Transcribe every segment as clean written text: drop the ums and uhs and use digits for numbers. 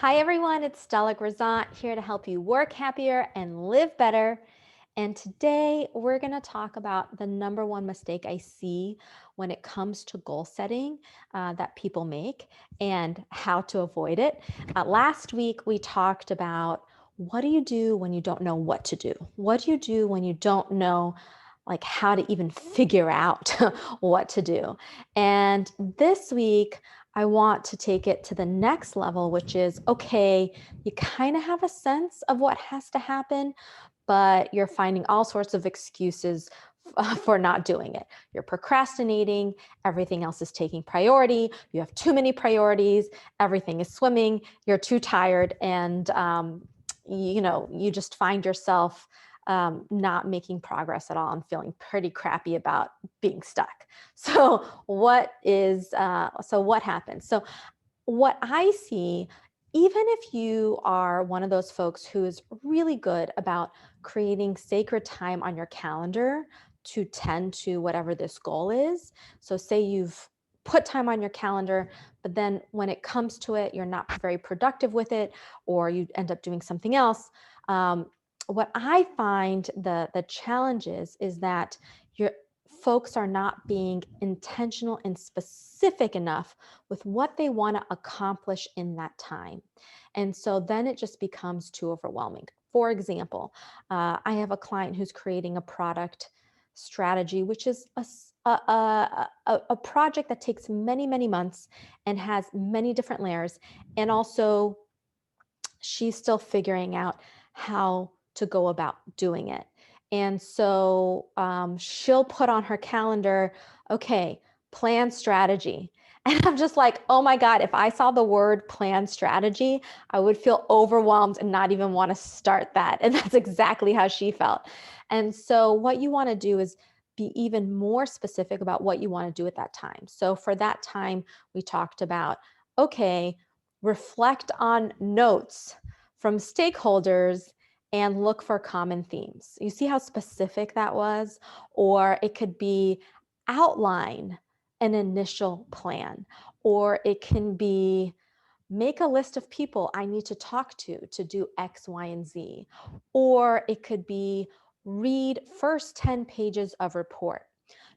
Hi everyone, it's Stella Grizont here to help you work happier and live better. And today we're going to talk about the number one mistake I see when it comes to goal setting that people make and how to avoid it. Last week we talked about what do you do when you don't know what to do? What do you do when you don't know like how to even figure out what to do? And this week I want to take it to the next level, which is, okay, you kind of have a sense of what has to happen, but you're finding all sorts of excuses for not doing it. You're procrastinating, everything else is taking priority, you have too many priorities, everything is swimming, you're too tired, and you just find yourself not making progress at all and feeling pretty crappy about being stuck. So what happens? So what I see, even if you are one of those folks who is really good about creating sacred time on your calendar to tend to whatever this goal is. So say you've put time on your calendar, but then when it comes to it, you're not very productive with it, or you end up doing something else. What I find the challenge is that your folks are not being intentional and specific enough with what they want to accomplish in that time. And so then it just becomes too overwhelming. For example, I have a client who's creating a product strategy, which is a project that takes many, many months and has many different layers. And also, she's still figuring out how to go about doing it. And so she'll put on her calendar, okay, plan strategy. And I'm just like, oh my God, if I saw the word plan strategy, I would feel overwhelmed and not even want to start that. And that's exactly how she felt. And so what you want to do is be even more specific about what you want to do at that time. So for that time, we talked about, okay, reflect on notes from stakeholders and look for common themes. You see how specific that was? Or it could be outline an initial plan, or it can be make a list of people I need to talk to do X, Y, and Z. Or it could be read first 10 pages of report.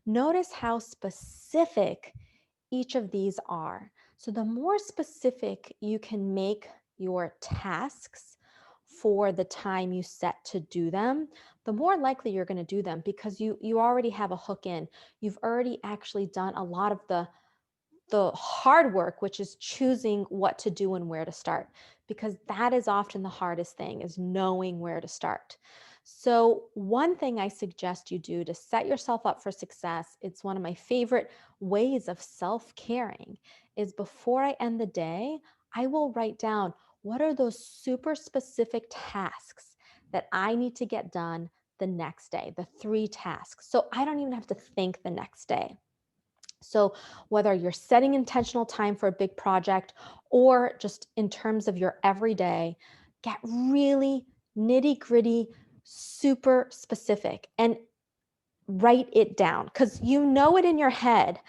Notice how specific each of these are. So the more specific you can make your tasks for the time you set to do them, the more likely you're going to do them because you already have a hook in. You've already actually done a lot of the hard work, which is choosing what to do and where to start, because that is often the hardest thing, is knowing where to start. So one thing I suggest you do to set yourself up for success, it's one of my favorite ways of self-caring, is before I end the day, I will write down what are those super specific tasks that I need to get done the next day, the 3 tasks. So I don't even have to think the next day. So whether you're setting intentional time for a big project or just in terms of your everyday, get really nitty gritty, super specific and write it down, because you know it in your head.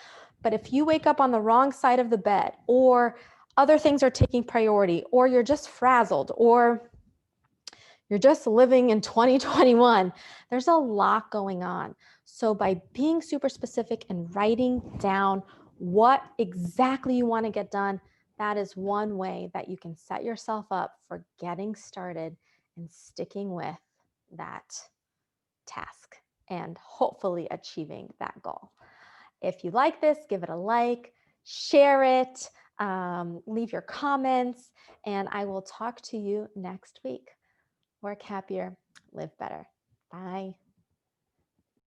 But if you wake up on the wrong side of the bed, or other things are taking priority, or you're just frazzled, or you're just living in 2021. There's a lot going on. So by being super specific and writing down what exactly you want to get done, that is one way that you can set yourself up for getting started and sticking with that task and hopefully achieving that goal. If you like this, give it a like, share it, leave your comments, and I will talk to you next week. Work happier, live better. Bye.